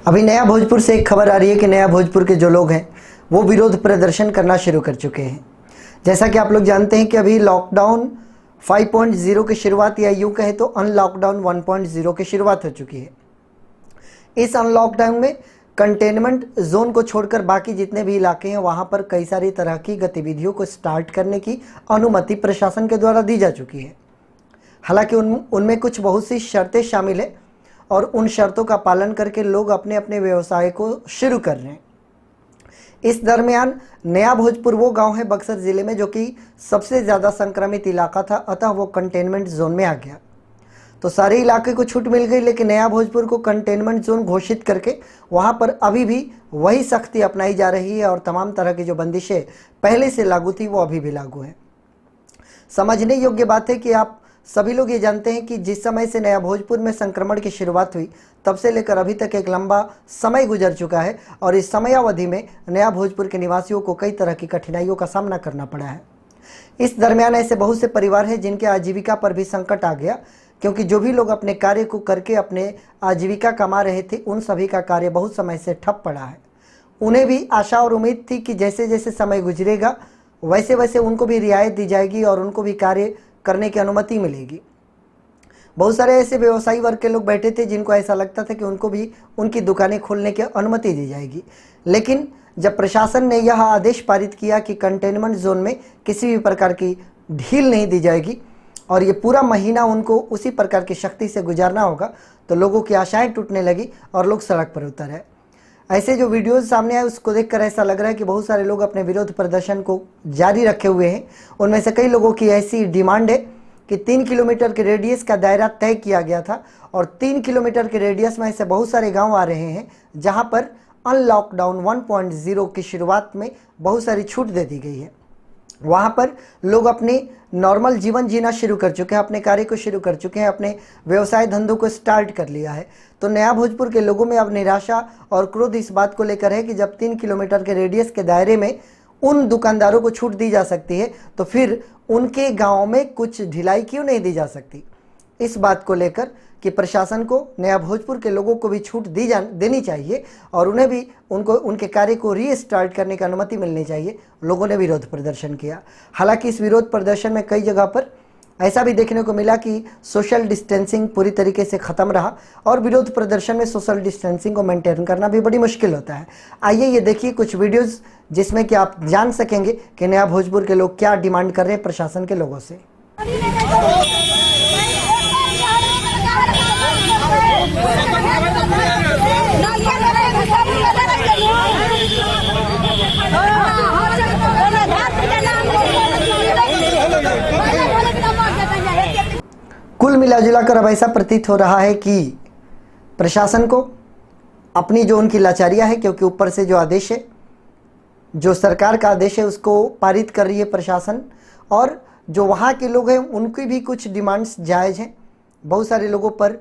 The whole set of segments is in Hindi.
अभी नया भोजपुर से एक खबर आ रही है कि नया भोजपुर के जो लोग हैं वो विरोध प्रदर्शन करना शुरू कर चुके हैं। जैसा कि आप लोग जानते हैं कि अभी लॉकडाउन 5.0 की शुरुआत या यूँ कहे तो अनलॉकडाउन 1.0 की शुरुआत हो चुकी है। इस अनलॉकडाउन में कंटेनमेंट जोन को छोड़कर बाकी जितने भी इलाके हैं वहाँ पर कई सारी तरह की गतिविधियों को स्टार्ट करने की अनुमति प्रशासन के द्वारा दी जा चुकी है। हालांकि उनमें कुछ बहुत सी शर्तें शामिल है और उन शर्तों का पालन करके लोग अपने अपने व्यवसाय को शुरू कर रहे हैं। इस दरमियान नया भोजपुर वो गांव है बक्सर ज़िले में जो कि सबसे ज़्यादा संक्रमित इलाका था, अतः वो कंटेनमेंट जोन में आ गया। तो सारे इलाके को छूट मिल गई, लेकिन नया भोजपुर को कंटेनमेंट जोन घोषित करके वहाँ पर अभी भी वही सख्ती अपनाई जा रही है और तमाम तरह की जो बंदिशें पहले से लागू थी वो अभी भी लागू हैं। समझने योग्य बात है कि आप सभी लोग ये जानते हैं कि जिस समय से नया भोजपुर में संक्रमण की शुरुआत हुई तब से लेकर अभी तक एक लंबा समय गुजर चुका है और इस समयावधि में नया भोजपुर के निवासियों को कई तरह की कठिनाइयों का सामना करना पड़ा है। इस दरमियान ऐसे बहुत से परिवार हैं जिनके आजीविका पर भी संकट आ गया, क्योंकि जो भी लोग अपने कार्य को करके अपने आजीविका कमा रहे थे उन सभी का कार्य बहुत समय से ठप पड़ा है। उन्हें भी आशा और उम्मीद थी कि जैसे जैसे समय गुजरेगा वैसे वैसे उनको भी रियायत दी जाएगी और उनको भी कार्य करने की अनुमति मिलेगी। बहुत सारे ऐसे व्यवसायी वर्ग के लोग बैठे थे जिनको ऐसा लगता था कि उनको भी उनकी दुकानें खोलने की अनुमति दी जाएगी, लेकिन जब प्रशासन ने यह आदेश पारित किया कि कंटेनमेंट जोन में किसी भी प्रकार की ढील नहीं दी जाएगी और ये पूरा महीना उनको उसी प्रकार की शक्ति से गुजारना होगा, तो लोगों की आशाएं टूटने लगी और लोग सड़क पर उतर आए। ऐसे जो वीडियोस सामने आए उसको देखकर ऐसा लग रहा है कि बहुत सारे लोग अपने विरोध प्रदर्शन को जारी रखे हुए हैं। उनमें से कई लोगों की ऐसी डिमांड है कि 3 किलोमीटर के रेडियस का दायरा तय किया गया था और 3 किलोमीटर के रेडियस में ऐसे बहुत सारे गांव आ रहे हैं जहां पर अनलॉकडाउन 1.0 की शुरुआत में बहुत सारी छूट दे दी गई है। वहाँ पर लोग अपने नॉर्मल जीवन जीना शुरू कर चुके हैं, अपने कार्य को शुरू कर चुके हैं, अपने व्यवसाय धंधों को स्टार्ट कर लिया है। तो नया भोजपुर के लोगों में अब निराशा और क्रोध इस बात को लेकर है कि जब 3 किलोमीटर के रेडियस के दायरे में उन दुकानदारों को छूट दी जा सकती है तो फिर उनके गाँव में कुछ ढिलाई क्यों नहीं दी जा सकती। इस बात को लेकर कि प्रशासन को नया भोजपुर के लोगों को भी छूट देनी चाहिए और उन्हें भी उनके कार्य को रीस्टार्ट करने की अनुमति मिलनी चाहिए, लोगों ने विरोध प्रदर्शन किया। हालांकि इस विरोध प्रदर्शन में कई जगह पर ऐसा भी देखने को मिला कि सोशल डिस्टेंसिंग पूरी तरीके से ख़त्म रहा और विरोध प्रदर्शन में सोशल डिस्टेंसिंग को मेंटेन करना भी बड़ी मुश्किल होता है। आइए ये देखिए कुछ वीडियोज़ जिसमें कि आप जान सकेंगे कि नया भोजपुर के लोग क्या डिमांड कर रहे हैं प्रशासन के लोगों से। कुल मिलाजुलाकर अब ऐसा प्रतीत हो रहा है कि प्रशासन को अपनी जो उनकी लाचारियां है, क्योंकि ऊपर से जो आदेश है, जो सरकार का आदेश है उसको पारित कर रही है प्रशासन और जो वहाँ के लोग हैं उनकी भी कुछ डिमांड्स जायज़ हैं। बहुत सारे लोगों पर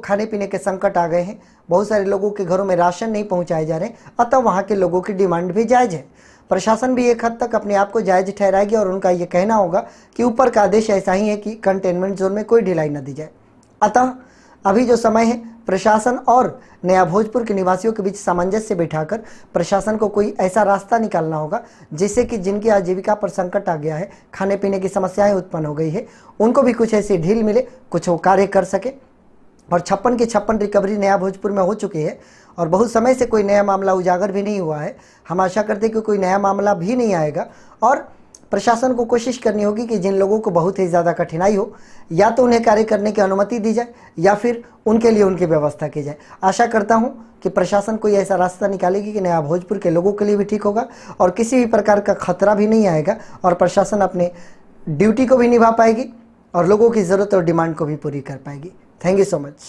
खाने पीने के संकट आ गए हैं, बहुत सारे लोगों के घरों में राशन नहीं पहुँचाए जा रहे हैं, अतः वहाँ के लोगों की डिमांड भी जायज़ है। प्रशासन भी एक हद तक अपने आप को जायज़ ठहराएगी और उनका ये कहना होगा कि ऊपर का आदेश ऐसा ही है कि कंटेनमेंट जोन में कोई ढिलाई न दी जाए। अतः अभी जो समय है प्रशासन और नया भोजपुर के निवासियों के बीच सामंजस्य बिठाकर प्रशासन को कोई ऐसा रास्ता निकालना होगा जिससे कि जिनकी आजीविका पर संकट आ गया है, खाने पीने की समस्याएं उत्पन्न हो गई है, उनको भी कुछ ऐसी ढील मिले, कुछ वो कार्य कर सके। और 56 की 56 रिकवरी नया भोजपुर में हो चुकी है और बहुत समय से कोई नया मामला उजागर भी नहीं हुआ है। हम आशा करते हैं कि कोई नया मामला भी नहीं आएगा और प्रशासन को कोशिश करनी होगी कि जिन लोगों को बहुत ही ज़्यादा कठिनाई हो या तो उन्हें कार्य करने की अनुमति दी जाए या फिर उनके लिए उनकी व्यवस्था की जाए। आशा करता हूं कि प्रशासन कोई ऐसा रास्ता निकालेगी कि नया भोजपुर के लोगों के लिए भी ठीक होगा और किसी भी प्रकार का खतरा भी नहीं आएगा और प्रशासन अपने ड्यूटी को भी निभा पाएगी और लोगों की ज़रूरत और डिमांड को भी पूरी कर पाएगी। Thank you so much.